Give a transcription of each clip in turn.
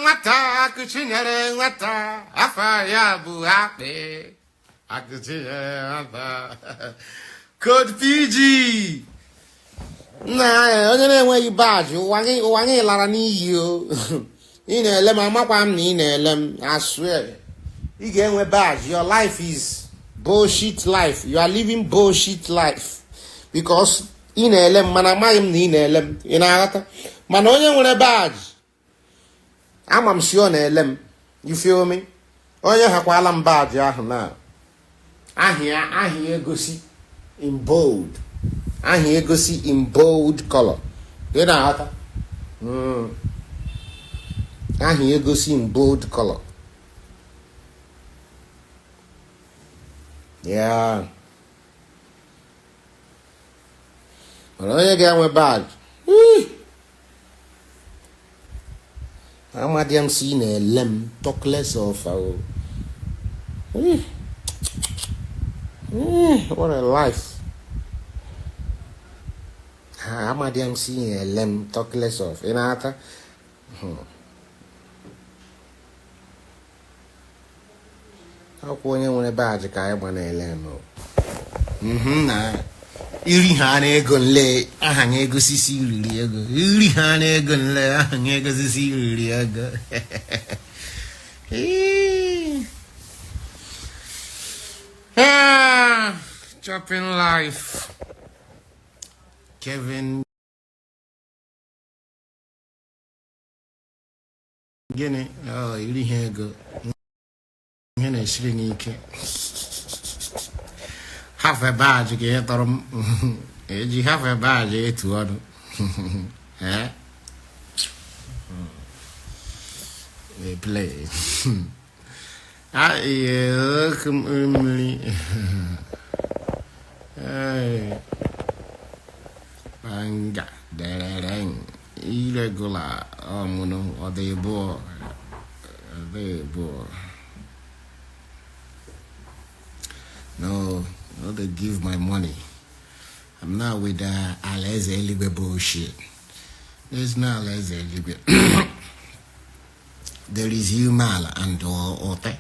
wata kuchinyere wata afa ya bu happy akuchinyere wata Code PG na onye na-enweghị badge ụwa gị lara n'iyi o ị na-ele m amakwa m na ị na-ele m I swear ị ga-enwe badge. Your life is bullshit life. You are living bullshit life because ị na-ele m mana amaghị m na ị na-ele m. Ị na-aghọta? Mana onye nwere badge ama m sure na-ele m. You feel me? Onye hakwala m badge ahụ na ahịa egosi in bold. Ahịa egosi in bold color. Ị na-aghọta? Ahịa egosi in bold color. Yeah. Mana onye ga-enwe badge Amadiam si na-ele m talk less of what a life. Amadiam si na-ele m talk less of. Ị na-ata? Akwụkwọ onye nwere badge ka anyị gba na-ele m. Na iri ha na-ego nle aha na-egosisi iriri ego. Iri ha na-ego nle aha na-egosisi iriri ego. Chopping life. Kevin gịnị? Iri ha ego. Ihe na-esiri n'ike. Half a badge get you have a badge to order. Eh? They play. Hey. Banga. Irregular. Or they bore. No, they give my money. I'm not with Aleze Elibe bullshit. There's no Aleze Elibe. There is human and ote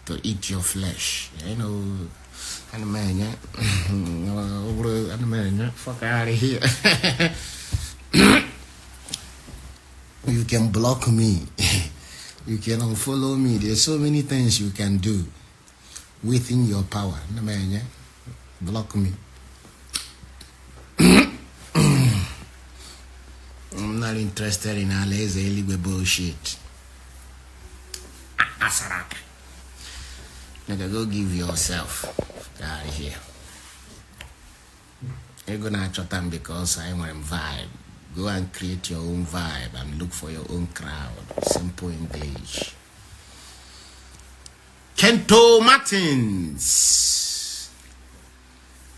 to eat your flesh. You know, fuck out of here. You can block me. You can unfollow me. There's so many things you can do within your power. Block me. I'm not interested in Aleze Elibe bullshit. Asaraka. Nigga, go give yourself out of here. You're gonna shut them because I want vibe. Go and create your own vibe and look for your own crowd. Simple English. Kento Martins.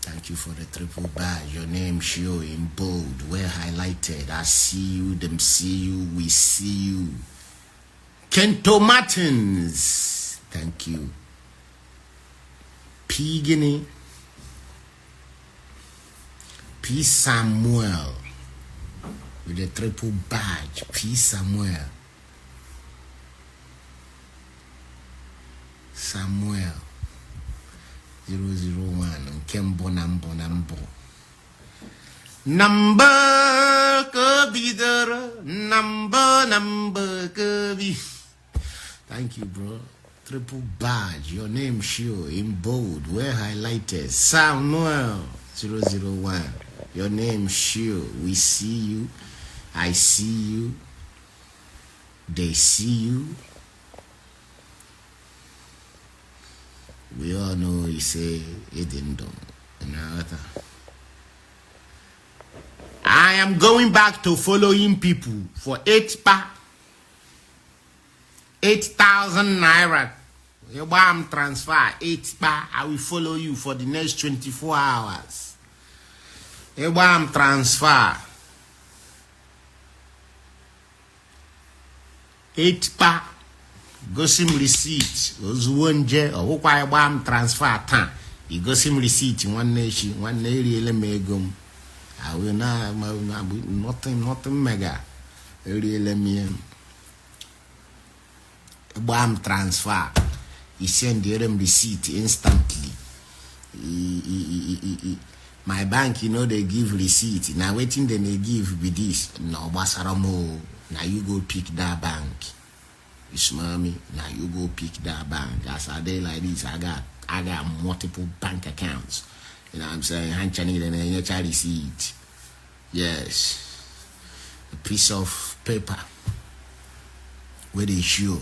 Thank you for the triple badge. Your name show in bold, well highlighted. I see you, them see you, we see you. Kento Martins. Thank you. P. Guinea. P. Samuel. With the triple badge. P. Samuel. Samuel 001 Kembo Nambo number Kabidara number Kabi. Thank you, bro. Triple badge. Your name show in bold, well highlighted. Samuel 001. Your name show. We see you. I see you. They see you. We all know he say it didn't do. I am going back to following people for 8,000 naira. I'm transfer 8 pa. I will follow you for the next 24 hours. I'm transfer 8 pa. Go sim receipt. Ozuonje or why bam transfer time. You go sim receipt in one nation, one area megum. I will not nothing mega. Really me. bam transfer. He send them receipt instantly. My bank, you know, they give receipt. Now waiting then they give with this. No basaramo. Now you go pick that bank. You smell me? Now you go pick that bank. As a day like this, I got multiple bank accounts. You know what I'm saying? I'm channeling the nature receipt. Yes. A piece of paper where they show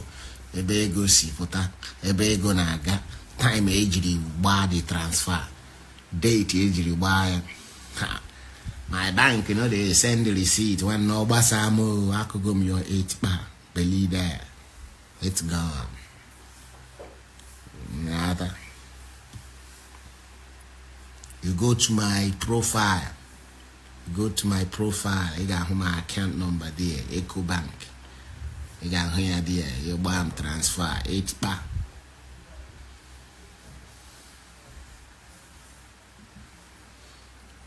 a go see pota, a go naga, time age the transfer, date age buy. My bank, you know, they send the receipt when no basamo, I could go me your 8 bar. Believe that. It's gone. Nada. You go to my profile. Go to my profile. You got my account number there. Eco Bank. You got here there. You bam transfer 8 bar.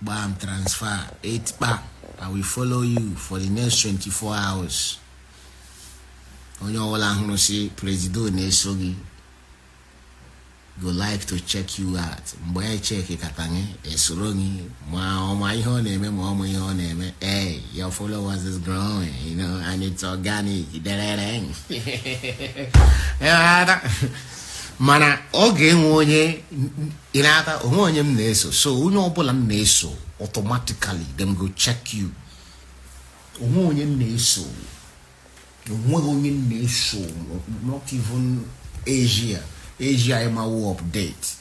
Bam transfer 8 bar. I will follow you for the next 24 hours. On your all I'm gonna say President Nesogi go like to check you out. Boy check it katange esrongi my name. Hey, your followers is growing, you know, and it's organic. Mana oge nwonye inata onye m na-eso, so onye ọbụla m na-eso automatically them go check you. Onye m na-eso not even Asia am a update.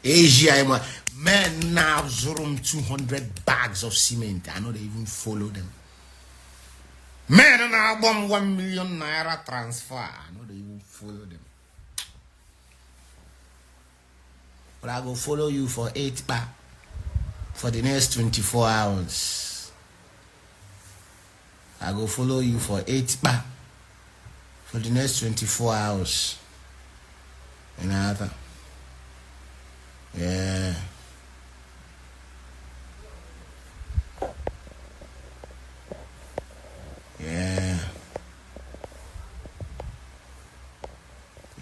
Asia am a man now zoom 200 bags of cement. I know they even follow them. Man now 1 million naira transfer. I know they even follow them. But I go follow you for 8 bar for the next 24 hours. I go follow you for 8 bar for the next 24 hours. And other. Yeah. Yeah.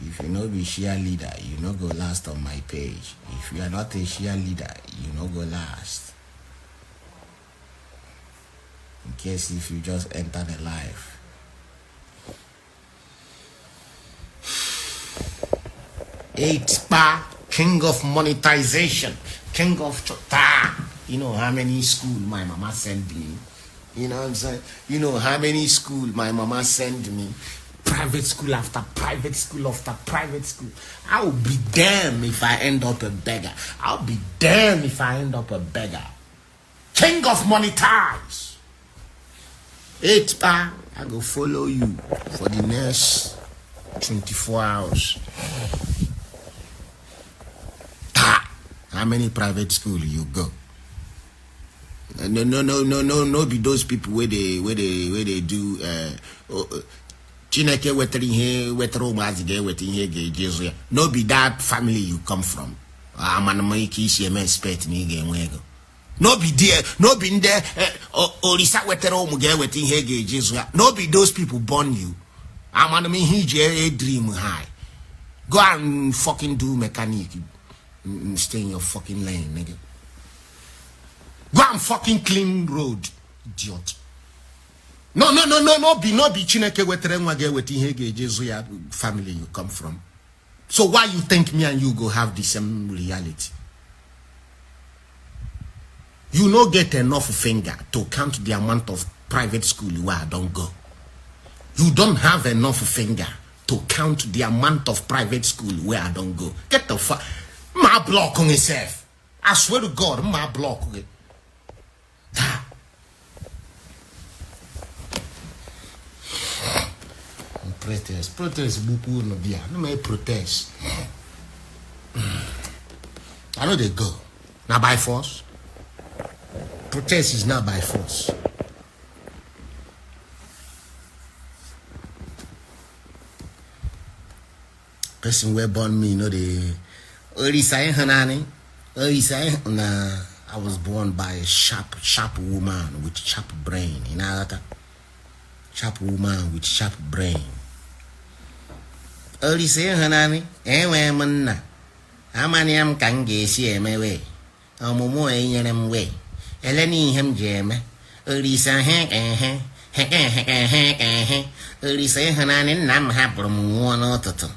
If you no be share leader, you no go last on my page. If you are not a share leader, you no go last. In case if you just enter the life. Eight bar, king of monetization, king of chota. You know how many school my mama sent me? You know what I'm saying? You know how many school my mama sent me? Private school after private school after private school. I'll be damned if I end up a beggar. I'll be damned if I end up a beggar. King of monetize. 8 bar, I go follow you for the next 24 hours. How many private school you go? No, be those people where they do Chineke wetering here, wetero mazige wetin here ge no be that family you come from. Amanama ki CMS expect me ge nwego. No be there, no be in there orisa wetero mu ge wetin here ge no be those people born you. Amanama he dream high. Go and fucking do mechanic. Stay in your fucking lane, nigga. Go and fucking clean road, idiot. No be Chineke wetere nwage wetin here ge family you come from. So why you think me and you go have the same reality? You no get enough finger to count the amount of private school where I don't go. You don't have enough finger to count the amount of private school where I don't go. Get the fuck. My block on itself. I swear to God, my block. Protest, beaucoup no bien. No may protest. I know they go. Not by force. Protest is not by force. Person where born me, you know they early say hanani. Early say nah. I was born by a sharp woman with sharp brain. You know that? Sharp woman with sharp brain. Olise Hanani, enwe muna. Amaniam can gesi emewe. Omumu enyem way. Eleni hem jeme. Olisa Olise Hanani nam haprum one or toto.